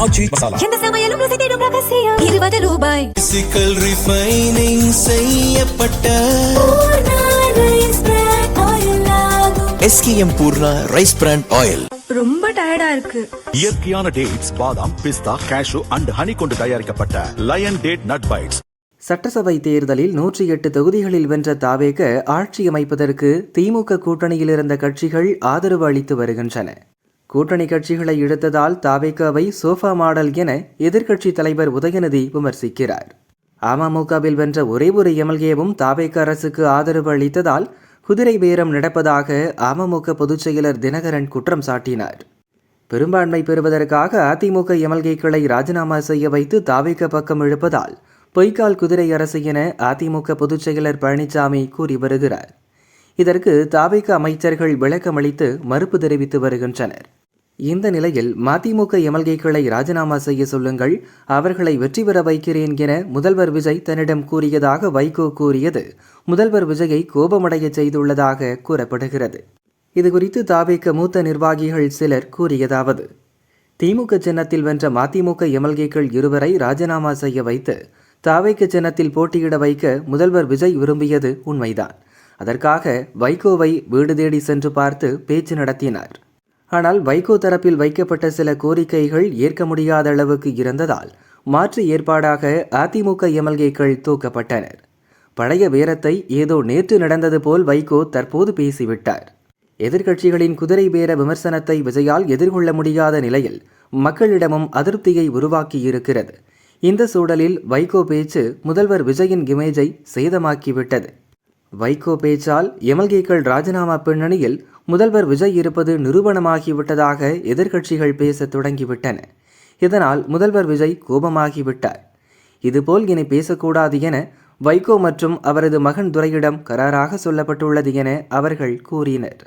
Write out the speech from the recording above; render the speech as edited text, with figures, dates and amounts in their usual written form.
ஆச்சி மசாலா. எந்த சமையலும் ருசி தேடும் ரகசியம் 20 ரூபாய். பிசிக்கல் ரிஃபைனிங் செய்யப்பட்ட SKM Poorna rice brand oil. ரொம்ப டயர்டா இருக்கு. இயற்கையான டேட்ஸ், பாதாம், பிஸ்தா, கேஷு அண்ட் ஹனி கொண்டு தயாரிக்கப்பட்ட லயன் டேட் நட் பைட்ஸ். சட்டசபை தேர்தலில் 108 தொகுதிகளில் வென்ற தாவேக ஆட்சி அமைப்பதற்கு திமுக கூட்டணியில் இருந்த கட்சிகள் ஆதரவு அளித்து வருகின்றன. கூட்டணி கட்சிகளை இழுத்ததால் தாவேகாவை சோஃபா மாடல் என எதிர்க்கட்சி தலைவர் உதயநிதி விமர்சிக்கிறார். அமமுகவில் வென்ற ஒரே ஒரு எம்எல்ஏவும் தாவேக அரசுக்கு ஆதரவு அளித்ததால் குதிரை பேரம் நடப்பதாக அமமுக பொதுச் செயலர் தினகரன் குற்றம் சாட்டினார். பெரும்பான்மை பெறுவதற்காக அதிமுக எம்எல்ஏக்களை ராஜினாமா செய்ய வைத்து தாவேக பக்கம் இழுப்பதால் பொய்க்கால் குதிரை அரசு என அதிமுக பொதுச் செயலர் பழனிசாமி கூறி வருகிறார். இதற்கு தாவேக அமைச்சர்கள் விளக்கமளித்து மறுப்பு தெரிவித்து வருகின்றனர். இந்த நிலையில் மதிமுக எம்எல்ஏக்களை ராஜினாமா செய்ய சொல்லுங்கள், அவர்களை வெற்றி பெற வைக்கிறேன் என முதல்வர் விஜய் தன்னிடம் கூறியதாக வைகோ கூறியது முதல்வர் விஜயை கோபமடைய செய்துள்ளதாக கூறப்படுகிறது. இதுகுறித்து தாவேக மூத்த நிர்வாகிகள் சிலர் கூறியதாவது: திமுக சின்னத்தில் வென்ற மதிமுக எம்எல்ஏக்கள் இருவரை ராஜினாமா செய்ய வைத்து தாவேக சின்னத்தில் போட்டியிட வைக்க முதல்வர் விஜய் விரும்பியது உண்மைதான். அதற்காக வைகோவை வீடு தேடி சென்று பார்த்து பேச்சு நடத்தினார். ஆனால் வைகோ தரப்பில் வைக்கப்பட்ட சில கோரிக்கைகள் ஏற்க முடியாத அளவுக்கு இருந்ததால் மாற்று ஏற்பாடாக அதிமுக எம்எல்ஏக்கள் தூக்கப்பட்டனர். பழைய பேரத்தை ஏதோ நேற்று நடந்தது போல் வைகோ தற்போது பேசிவிட்டார். எதிர்க்கட்சிகளின் குதிரை பேர விமர்சனத்தை விஜயால் எதிர்கொள்ள முடியாத நிலையில் மக்களிடமும் அதிருப்தியை உருவாக்கியிருக்கிறது. இந்த சூழலில் வைகோ பேச்சு முதல்வர் விஜயின் இமேஜை சேதமாக்கிவிட்டது. வைகோ பேச்சால் எம்எல்ஏக்கள் ராஜினாமா பின்னணியில் முதல்வர் விஜய் இருப்பது நிரூபணமாகிவிட்டதாக எதிர்க்கட்சிகள் பேச தொடங்கிவிட்டன. இதனால் முதல்வர் விஜய் கோபமாகிவிட்டார். இதுபோல் இனி பேசக்கூடாது என வைகோ மற்றும் அவரது மகன் துரையிடம் கராராக சொல்லப்பட்டுள்ளது என அவர்கள் கூறினர்.